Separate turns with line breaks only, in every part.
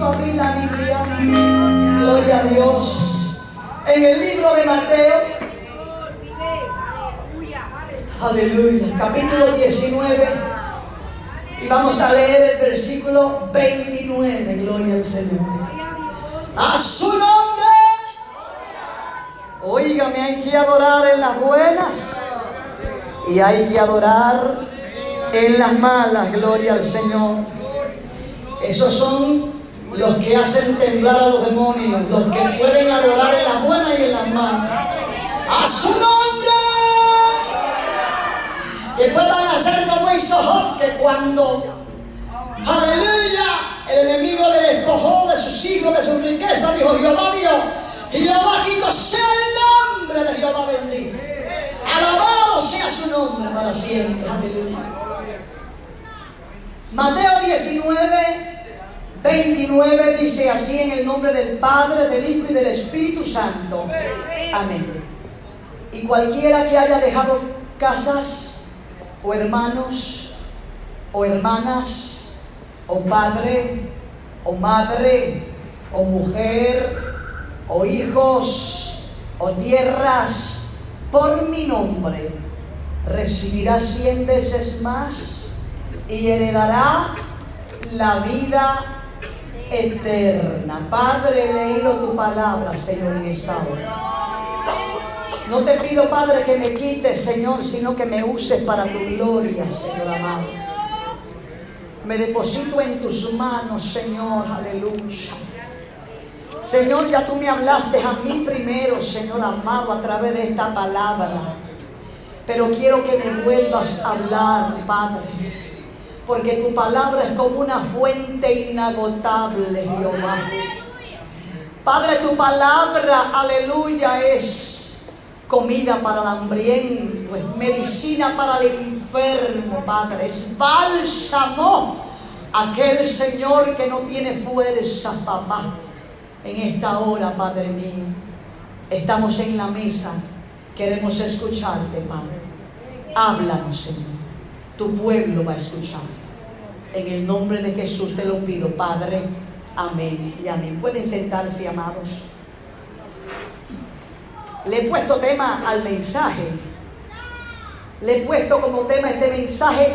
a abrir la Biblia. Gloria a Dios. En el libro de Mateo. Aleluya. Capítulo 19. Y vamos a leer el versículo 29. Gloria al Señor. A su nombre. Óigame, hay que adorar en las buenas y hay que adorar en las malas. Gloria al Señor. Esos son los que hacen temblar a los demonios, los que pueden adorar en las buenas y en las malas. A su nombre. Que puedan hacer como hizo Job, que cuando, aleluya, el enemigo le despojó de sus hijos, de su riqueza, dijo: Jehová dio, Jehová quitó, sea el nombre de Jehová bendito. Alabado sea su nombre para siempre. Aleluya. Mateo 19, 29 dice así: en el nombre del Padre, del Hijo y del Espíritu Santo. Amén. Y cualquiera que haya dejado casas, o hermanos, o hermanas, o padre, o madre, o mujer, o hijos, o tierras, por mi nombre, recibirá 100 veces más y heredará la vida eterna. Padre, he leído tu palabra, Señor, en esta hora. No te pido, Padre, que me quites, Señor, sino que me uses para tu gloria, Señor amado. Me deposito en tus manos, Señor, aleluya. Señor, ya tú me hablaste a mí primero, Señor amado, a través de esta palabra. Pero quiero que me vuelvas a hablar, Padre, porque tu palabra es como una fuente inagotable, Jehová. Padre, tu palabra, aleluya, es comida para el hambriento, es medicina para el enfermo, Padre, es bálsamo a aquel Señor que no tiene fuerza, papá. En esta hora, Padre mío, estamos en la mesa, queremos escucharte, Padre. Háblanos, Señor, tu pueblo va a escuchar. En el nombre de Jesús te lo pido, Padre. Amén y amén. Pueden sentarse, amados. Le he puesto tema al mensaje. Le he puesto como tema este mensaje: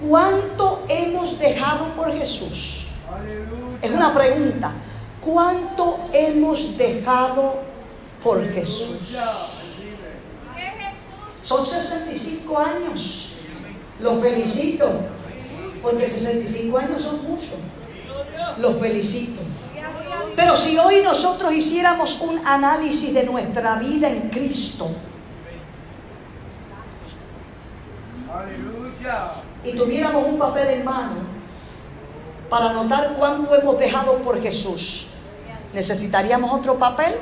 ¿cuánto hemos dejado por Jesús? Aleluya. Es una pregunta. ¿Cuánto hemos dejado por Jesús? Son 65 años. Los felicito, porque 65 años son muchos. Los felicito. Pero si hoy nosotros hiciéramos un análisis de nuestra vida en Cristo, aleluya, y tuviéramos un papel en mano para anotar cuánto hemos dejado por Jesús, ¿necesitaríamos otro papel?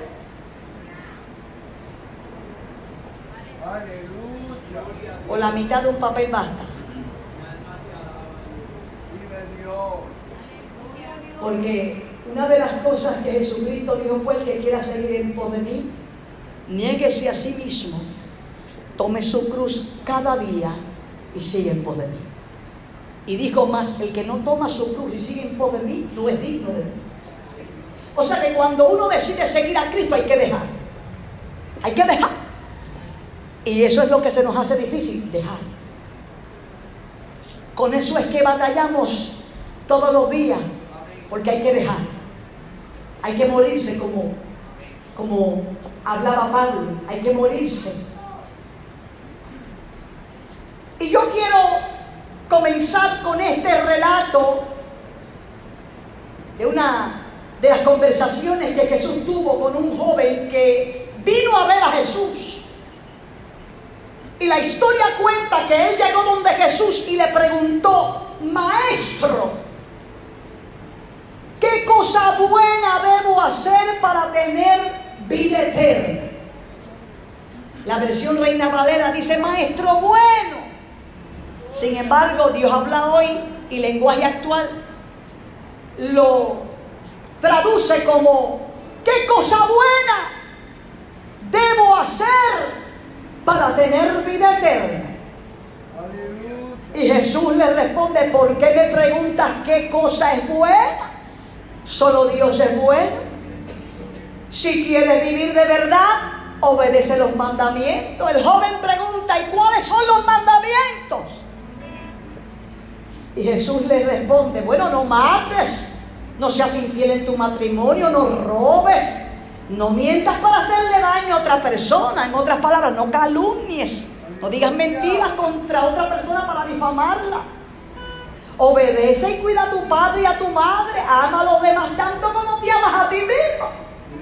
Aleluya. ¿O la mitad de un papel basta? Porque una de las cosas que Jesucristo dijo fue: el que quiera seguir en pos de mí, niéguese a sí mismo, tome su cruz cada día y sigue en pos de mí. Y dijo más: el que no toma su cruz y sigue en pos de mí, no es digno de mí. O sea que cuando uno decide seguir a Cristo hay que dejar. Hay que dejar. Y eso es lo que se nos hace difícil, dejar. Con eso es que batallamos todos los días, porque hay que dejar. Hay que morirse, como hablaba Pablo, hay que morirse. Y yo quiero comenzar con este relato de una de las conversaciones que Jesús tuvo con un joven que vino a ver a Jesús. Y la historia cuenta que él llegó donde Jesús y le preguntó: Maestro, ¿qué cosa buena debo hacer para tener vida eterna? La versión Reina Valera dice: Maestro bueno. Sin embargo, Dios habla hoy y lenguaje actual lo traduce como: ¿qué cosa buena debo hacer para tener vida eterna? Y Jesús le responde: ¿por qué me preguntas qué cosa es buena? Solo Dios es bueno. Si quieres vivir de verdad, obedece los mandamientos. El joven pregunta: ¿y cuáles son los mandamientos? Y Jesús le responde: bueno, no mates, no seas infiel en tu matrimonio, no robes, no mientas para hacerle daño a otra persona. En otras palabras, no calumnies, no digas mentiras contra otra persona para difamarla. Obedece y cuida a tu padre y a tu madre. Ama a los demás tanto como te amas a ti mismo,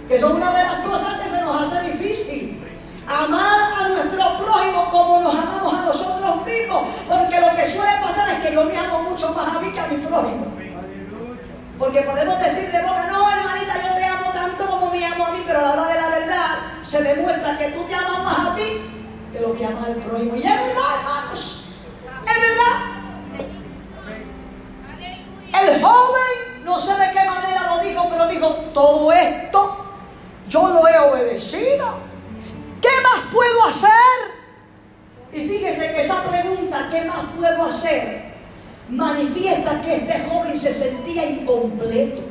que son una de las cosas que se nos hace difícil. Amar a nuestro prójimo como nos amamos a nosotros mismos, porque lo que suele pasar es que yo me amo mucho más a mí que a mi prójimo. Porque podemos decir de boca: no, hermanita, yo te amo tanto como me amo a mí, pero a la hora de la verdad se demuestra que tú te amas más a ti que lo que amas al prójimo. Y es verdad, hermanos, es verdad. El joven, no sé de qué manera lo dijo, pero dijo: todo esto yo lo he obedecido. ¿Qué más puedo hacer? Y fíjese que esa pregunta, ¿qué más puedo hacer?, manifiesta que este joven se sentía incompleto.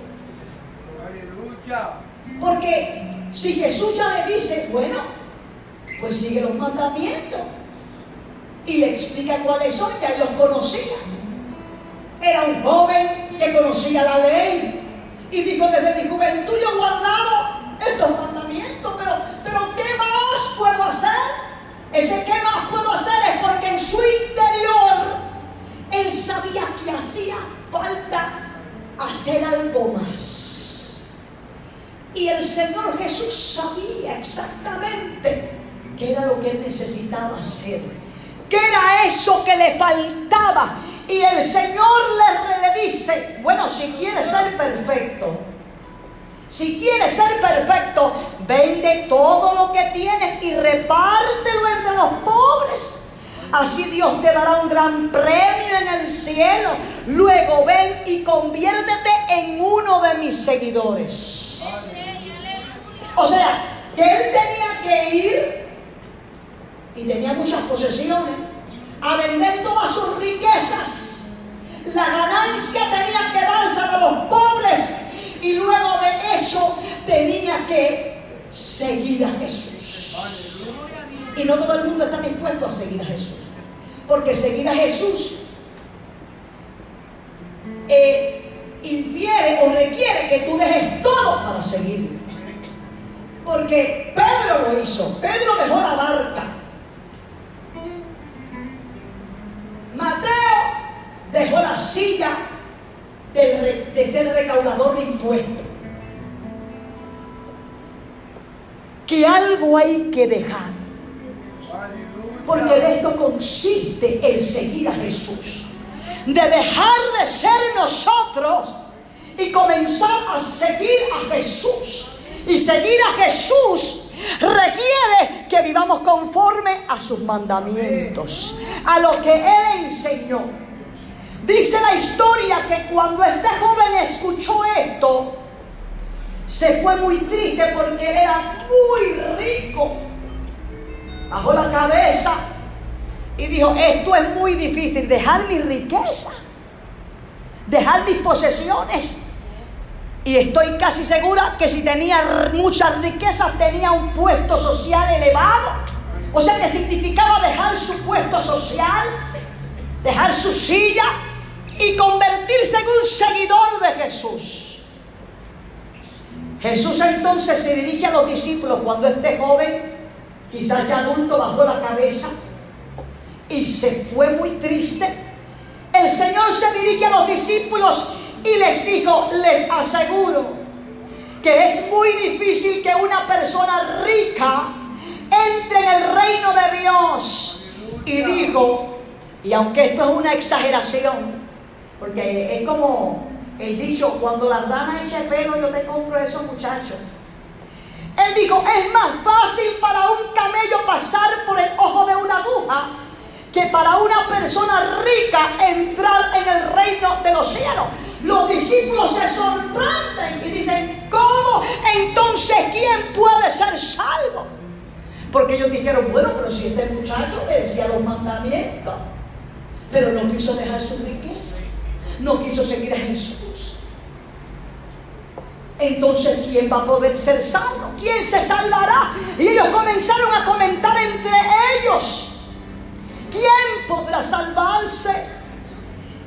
Porque si Jesús ya le dice: bueno, pues sigue los mandamientos, y le explica cuáles son, ya él los conocía. Era un joven que conocía la ley y dijo: desde mi juventud yo he guardado estos mandamientos, pero ¿qué más puedo hacer? Ese ¿qué más puedo hacer? Es porque en su interior él sabía que hacía falta hacer algo más. Y el Señor Jesús sabía exactamente qué era lo que él necesitaba hacer, qué era eso que le faltaba. Y el Señor le dice: bueno, si quieres ser perfecto, vende todo lo que tienes y repártelo entre los pobres. Así Dios te dará un gran premio en el cielo. Luego ven y conviértete en uno de mis seguidores. O sea, que él tenía que ir, y tenía muchas posesiones, a vender todas sus riquezas. La ganancia tenía que dársela a los pobres, y luego de eso tenía que seguir a Jesús. Y no todo el mundo está dispuesto a seguir a Jesús, porque seguir a Jesús infiere o requiere que tú dejes todo para seguirlo. Porque Pedro lo hizo. Pedro dejó la barca. Mateo dejó la silla de ser recaudador de impuestos. Que algo hay que dejar, porque de esto consiste el seguir a Jesús, de dejar de ser nosotros y comenzar a seguir a Jesús. Y seguir a Jesús requiere que vivamos conforme a sus mandamientos, a lo que Él enseñó. Dice la historia que cuando este joven escuchó esto, se fue muy triste porque él era muy rico. Bajó la cabeza y dijo: esto es muy difícil, dejar mi riqueza, dejar mis posesiones. Y estoy casi segura que si tenía muchas riquezas, tenía un puesto social elevado. O sea que significaba dejar su puesto social, dejar su silla y convertirse en un seguidor de Jesús. Jesús entonces se dirige a los discípulos cuando este joven, quizás ya adulto, bajó la cabeza y se fue muy triste. El Señor se dirige a los discípulos y les dijo: les aseguro que es muy difícil que una persona rica entre en el reino de Dios. Y dijo, y aunque esto es una exageración, porque es como el dicho: cuando la rana eche pelo, yo te compro eso, muchacho. Él dijo: es más fácil para un camello pasar por el ojo de una aguja que para una persona rica entrar en el reino de los cielos. Los discípulos se sorprenden y dicen: ¿cómo? Entonces, ¿quién puede ser salvo? Porque ellos dijeron: bueno, pero si este muchacho obedecía los mandamientos, pero no quiso dejar su riqueza, no quiso seguir a Jesús. entonces ¿quién va a poder ser salvo? ¿Quién se salvará? Y ellos comenzaron a comentar entre ellos, ¿quién podrá salvarse?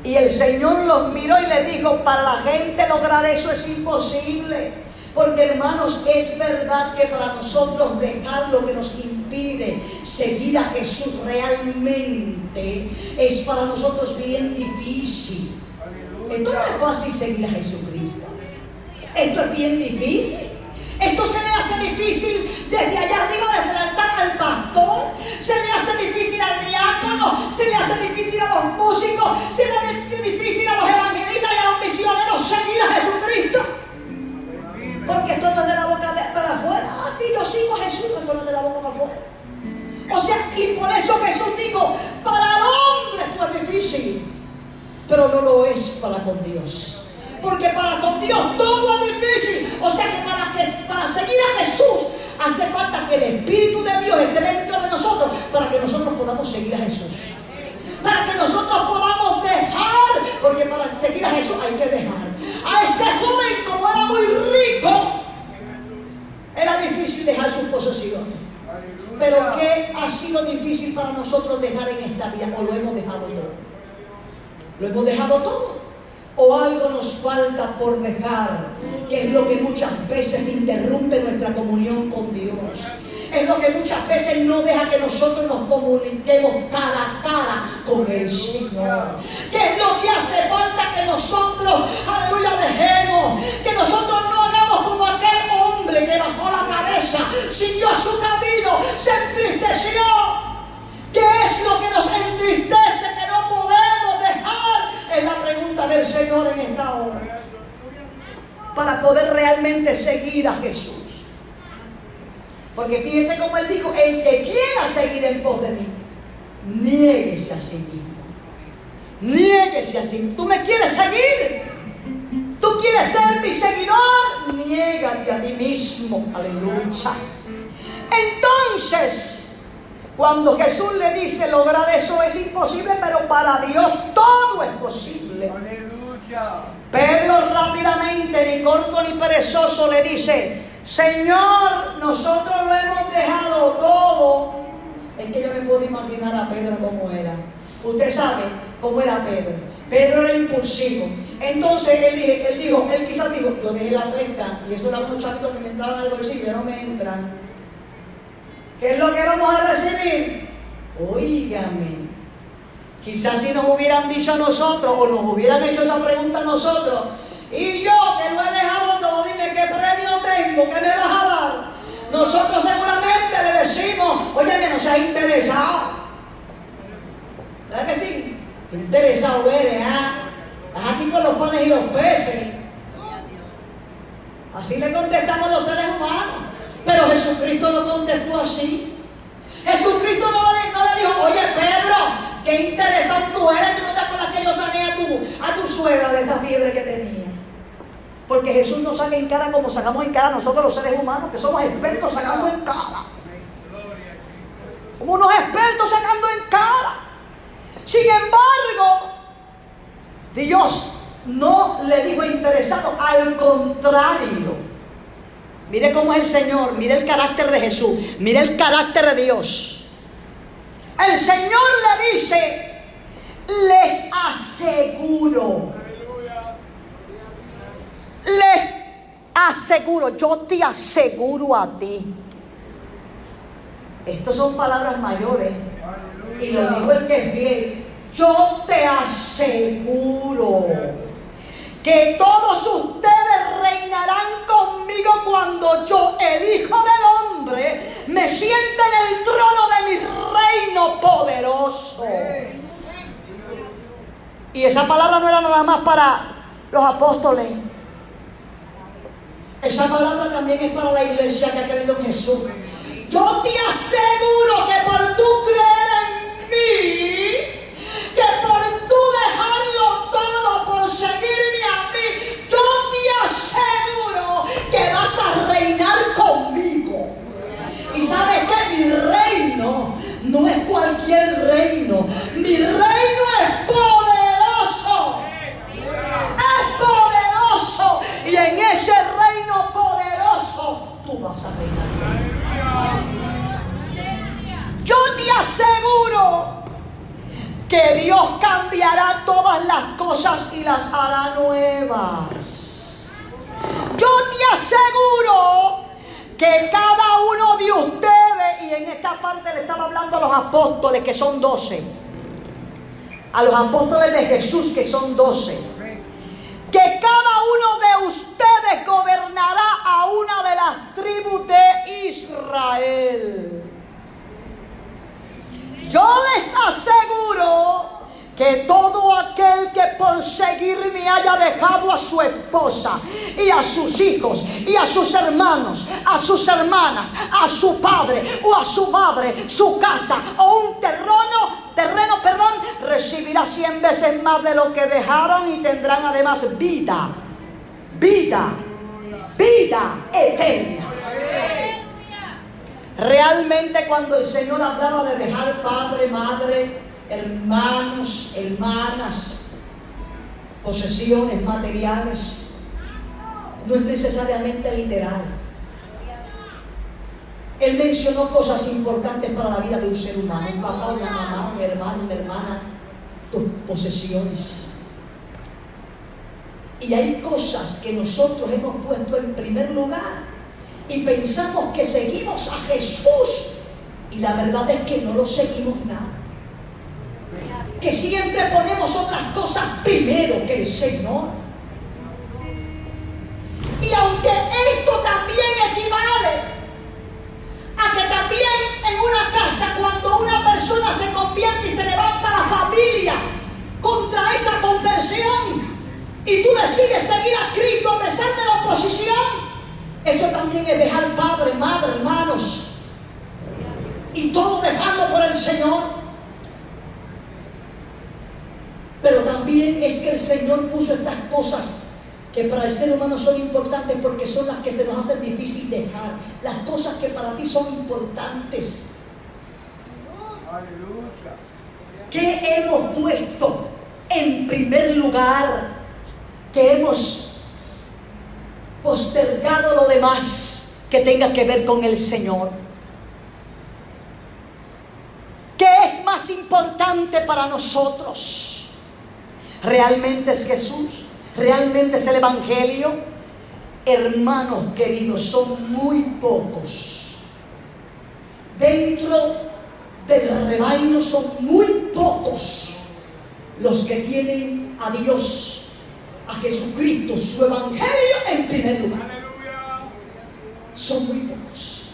Y el Señor los miró y le dijo, para la gente lograr eso es imposible. Porque hermanos, es verdad que para nosotros dejar lo que nos impide seguir a Jesús realmente es para nosotros bien difícil. Esto no es fácil seguir a Jesucristo. Esto es bien difícil. Esto se le hace difícil desde allá arriba, desde el altar al pastor. Se le hace difícil al diácono. Se le hace difícil a los músicos. Se le hace difícil a los evangelistas y a los misioneros seguir a Jesucristo. Porque esto no es de la boca para afuera. Ah, sí, yo sigo a Jesús, esto no es de la boca para afuera. O sea, y por eso Jesús dijo, para el hombre esto es difícil, pero no lo es para con Dios. Porque para con Dios todo es difícil. O sea que para seguir a Jesús hace falta que el Espíritu de Dios esté dentro de nosotros para que nosotros podamos seguir a Jesús. Para que nosotros podamos dejar, porque para seguir a Jesús hay que dejar. A este joven, como era muy rico, era difícil dejar sus posesiones. Pero ¿qué ha sido difícil para nosotros dejar en esta vida? ¿O lo hemos dejado todo? ¿Lo hemos dejado todo? ¿O algo nos falta por dejar? Que es lo que muchas veces interrumpe nuestra comunión con Dios. Es lo que muchas veces no deja que nosotros nos comuniquemos cara a cara con el Señor. ¿Qué es lo que hace falta que nosotros, aleluya, dejemos? Que nosotros no hagamos como aquel hombre que bajó la cabeza, siguió su camino, se entristeció. ¿Qué es lo que nos entristece que no podemos dejar? Es la pregunta del Señor en esta hora. Para poder realmente seguir a Jesús. Porque fíjense como Él dijo, el que quiera seguir en pos de mí, niéguese a sí mismo. Niéguese a sí mismo. ¿Tú me quieres seguir? ¿Tú quieres ser mi seguidor? Niégate a ti mismo. Aleluya. Entonces, cuando Jesús le dice lograr eso es imposible, pero para Dios todo es posible. Aleluya. Pedro rápidamente, ni corto ni perezoso, le dice, Señor, nosotros lo hemos dejado todo. Es que yo me puedo imaginar a Pedro cómo era. Usted sabe cómo era Pedro. Pedro era impulsivo. Entonces él quizás dijo, yo dejé la pesca y eso era unos chavitos que me entraban al bolsillo y ya no me entran. ¿Qué es lo que vamos a recibir? Óigame. Quizás si nos hubieran dicho a nosotros o nos hubieran hecho esa pregunta a nosotros, y yo que lo he dejado todo, dime qué premio tengo, qué me vas a dar. Nosotros seguramente le decimos, oye, no seas interesado. ¿Verdad que sí? Qué interesado eres, ¿ah? Estás aquí por los panes y los peces. Así le contestamos los seres humanos. Pero Jesucristo no contestó así. Jesucristo no le dijo, oye Pedro, qué interesado tú eres. ¿Tú no te acuerdas que yo sané a tu suegra de esa fiebre que tenía? Porque Jesús no saca en cara como sacamos en cara nosotros los seres humanos, que somos expertos sacando en cara. Como unos expertos sacando en cara. Sin embargo, Dios no le dijo interesado, al contrario. Mire cómo es el Señor, mire el carácter de Jesús, mire el carácter de Dios. El Señor le dice, les aseguro, yo te aseguro a ti. Estas son palabras mayores. Y lo dijo el que es fiel. Yo te aseguro que todos ustedes reinarán conmigo cuando yo, el Hijo del Hombre, me siente en el trono de mi reino poderoso. Y esa palabra no era nada más para los apóstoles. Esa palabra también es para la iglesia que ha creído en Jesús. Yo te aseguro que por tú creer en mí, que por tú dejarlo todo por seguirme a mí, yo te aseguro que vas a reinar conmigo. Y sabes que mi reino no es cualquier reino. Mi reino es poderoso. Es poderoso. Y en ese reino tú vas a reinar conmigo. Yo te aseguro que Dios cambiará todas las cosas y las hará nuevas. Yo te aseguro que cada uno de ustedes, y en esta parte le estaba hablando a los apóstoles que son 12, a los apóstoles de Jesús que son 12, que cada uno de ustedes gobernará a una de las tribus de Israel. Yo les aseguro que todo aquel que por seguirme haya dejado a su esposa y a sus hijos y a sus hermanos, a sus hermanas, a su padre o a su madre, su casa o un terreno, recibirá 100 veces más de lo que dejaron y tendrán además vida eterna. Realmente cuando el Señor hablaba de dejar padre, madre, hermanos, hermanas, posesiones materiales, no es necesariamente literal. Él mencionó cosas importantes para la vida de un ser humano: un papá, una mamá, un hermano, una hermana, tus posesiones. Y hay cosas que nosotros hemos puesto en primer lugar y pensamos que seguimos a Jesús, y la verdad es que no lo seguimos nada. Que siempre ponemos otras cosas primero que el Señor. Y aunque esto también equivale a que también en una casa, cuando una persona se convierte y se levanta la familia contra esa conversión y tú decides seguir a Cristo a pesar de la oposición, eso también es dejar padre, madre, hermanos, y todo dejarlo por el Señor. Pero también es que el Señor puso estas cosas que para el ser humano son importantes porque son las que se nos hacen difícil dejar. Las cosas que para ti son importantes. ¿Qué hemos puesto en primer lugar? Que hemos postergado lo demás que tenga que ver con el Señor. ¿Qué es más importante para nosotros? ¿Realmente es Jesús? ¿Realmente es el Evangelio? Hermanos queridos, son muy pocos. Dentro del rebaño son muy pocos los que tienen a Dios, a Jesucristo, su Evangelio en primer lugar. Son muy pocos.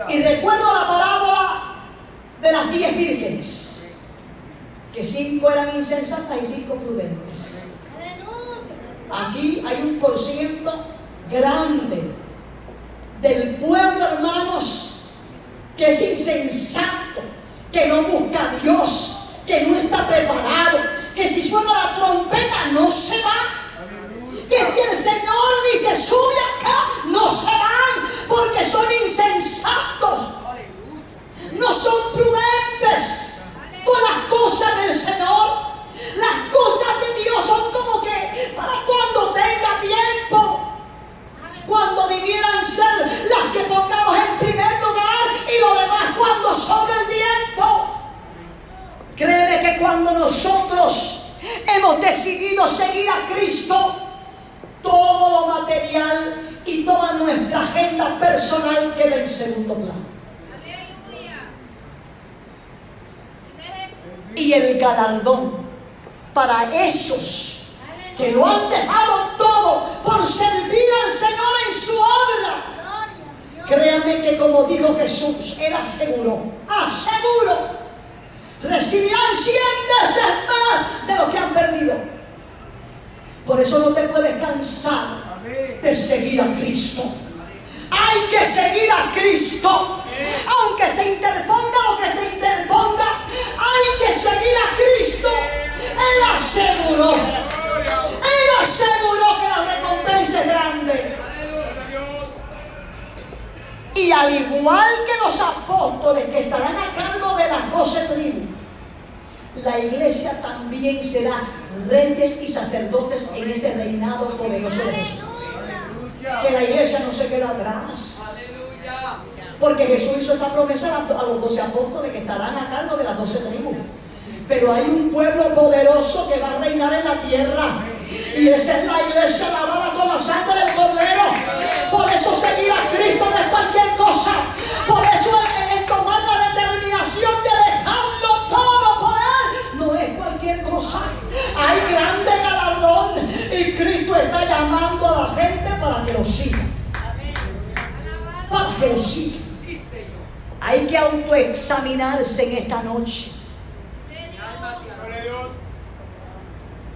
Y recuerdo la parábola de las 10 vírgenes, que 5 eran insensatas y 5 prudentes. Aquí hay un porciento grande del pueblo, hermanos, que es insensato, que no busca a Dios, que no está preparado, que si suena la trompeta no se va, que si el Señor dice sube acá, no se van, porque son insensatos, no son prudentes con las cosas del Señor. Las cosas de Dios son como que para cuando tenga tiempo, cuando debieran ser las que pongamos en primer lugar y lo demás cuando sobre el tiempo. Créeme que cuando nosotros hemos decidido seguir a Cristo, todo lo material y toda nuestra agenda personal queda en segundo plano. Y el galardón para esos que lo han dejado todo por servir al Señor en su obra, créanme que como dijo Jesús, Él aseguró, recibirán 100 veces más de lo que han perdido. Por eso no te puedes cansar de seguir a Cristo. Hay que seguir a Cristo, aunque se interponga lo que se interponga. Hay que seguir a Cristo. Él aseguró que la recompensa es grande. Y al igual que los apóstoles que estarán a cargo de las 12 tribus, la iglesia también será reyes y sacerdotes en ese reinado poderoso de Jesús. que la iglesia no se queda atrás. Porque Jesús hizo esa promesa a los 12 apóstoles que estarán a cargo de las 12 tribus. Pero hay un pueblo poderoso que va a reinar en la tierra. Y esa es la iglesia lavada con la sangre del Cordero. Por eso seguir a Cristo no es cualquier cosa. Por eso el tomar la determinación de dejarlo todo por Él no es cualquier cosa. Hay grande galardón y Cristo está llamando a la gente para que lo siga. Para que lo siga. Hay que autoexaminarse en esta noche.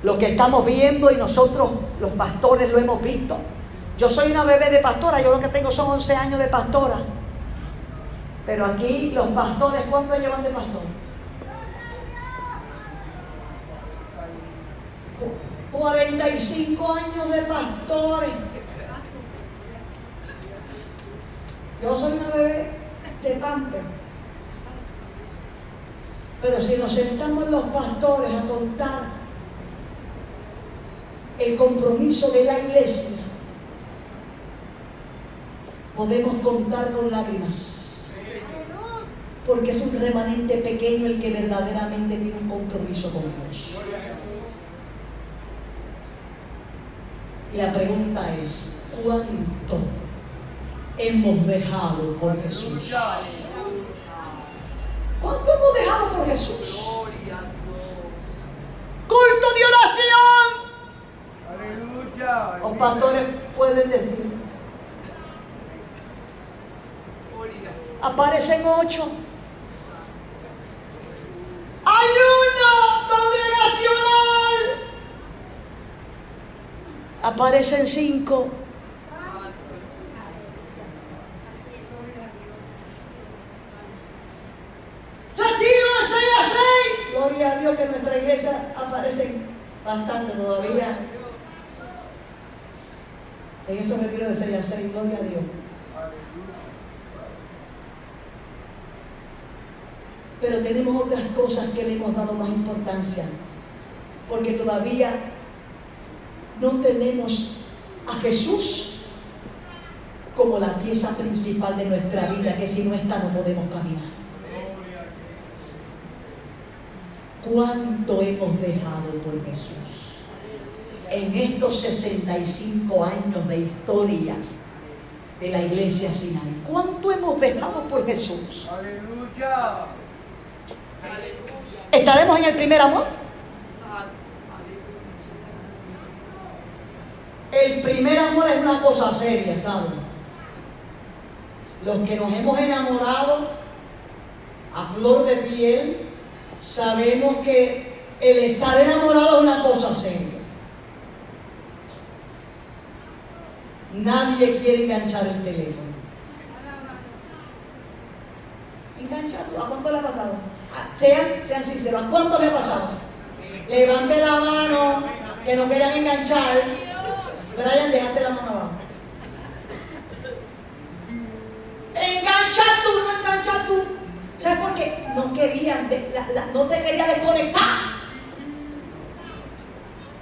Lo que estamos viendo y nosotros los pastores lo hemos visto. Yo soy una bebé de pastora, yo lo que tengo son 11 años de pastora. Pero aquí los pastores, ¿cuánto llevan de pastor? 45 años de pastores. Yo soy una bebé de pamper. Pero si nos sentamos los pastores a contar el compromiso de la iglesia, podemos contar con lágrimas, porque es un remanente pequeño el que verdaderamente tiene un compromiso con Dios. Y la pregunta es, ¿cuánto hemos dejado por Jesús? ¿Cuánto hemos dejado por Jesús? Culto de oración. Los pastores pueden decir, aparecen 8. Ayuno congregacional. Aparecen 5. Retiro de 6 a 6. Gloria a Dios que en nuestra iglesia aparecen bastante todavía. En esos retiros de 6 a 6, gloria a Dios. Pero tenemos otras cosas que le hemos dado más importancia, porque todavía no tenemos a Jesús como la pieza principal de nuestra vida, que si no está no podemos caminar. ¿Cuánto hemos dejado por Jesús? En estos 65 años de historia de la iglesia Sinaí, ¿cuánto hemos dejado por Jesús?
Aleluya.
¿Estaremos en el primer amor? El primer amor es una cosa seria, ¿saben? Los que nos hemos enamorado a flor de piel, sabemos que el estar enamorado es una cosa seria. Nadie quiere enganchar el teléfono. Engancha tú. ¿A cuánto le ha pasado? Sean sinceros. ¿A cuánto le ha pasado? Levante la mano que no querían enganchar. Brian, déjate la mano abajo. Engancha tú, no engancha tú. ¿Sabes por qué? No querían, no te quería desconectar.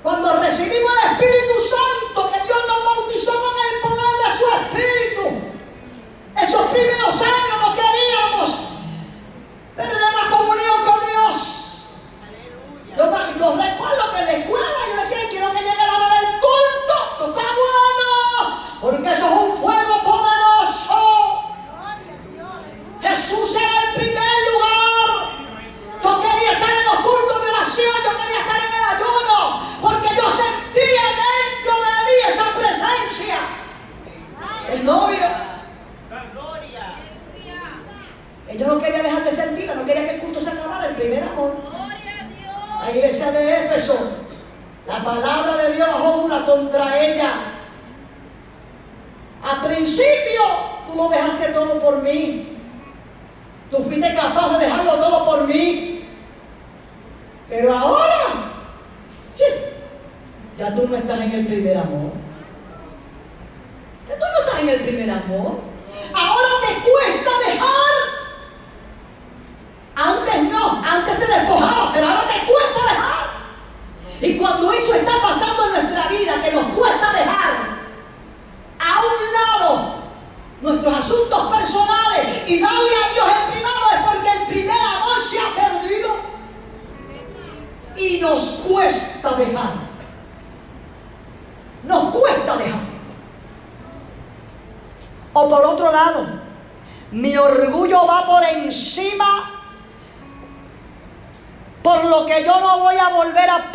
Cuando recibimos el Espíritu Santo, que Dios nos bautizó con el poder de su Espíritu, esos primeros años no queríamos perder la comunión con Dios. Yo recuerdo que en la escuela yo decía, quiero que llegue la hora del culto, no está bueno, porque eso es un fuego poderoso. Jesús era el primer lugar. Yo quería estar en los cultos de oración, yo quería estar en el ayuno, porque yo sentía dentro de mí esa presencia. El novio. Que yo no quería dejar de sentirla, no quería que el culto se acabara, el primer amor. La iglesia de Éfeso, la palabra de Dios bajó dura contra ella. Al principio, tú lo dejaste todo por mí. Tú fuiste capaz de dejarlo todo por mí. Pero ahora, ya tú no estás en el primer amor. Ya tú no estás en el primer amor. Ahora te cuesta dejar. Antes no, antes te despojabas, pero ahora te cuesta dejar. Y cuando eso está pasando en nuestra vida, que nos cuesta dejar, aún nuestros asuntos personales y darle a Dios el primado, es porque el primer amor se ha perdido y nos cuesta dejar. Nos cuesta dejar. O por otro lado, mi orgullo va por encima, por lo que yo no voy a volver a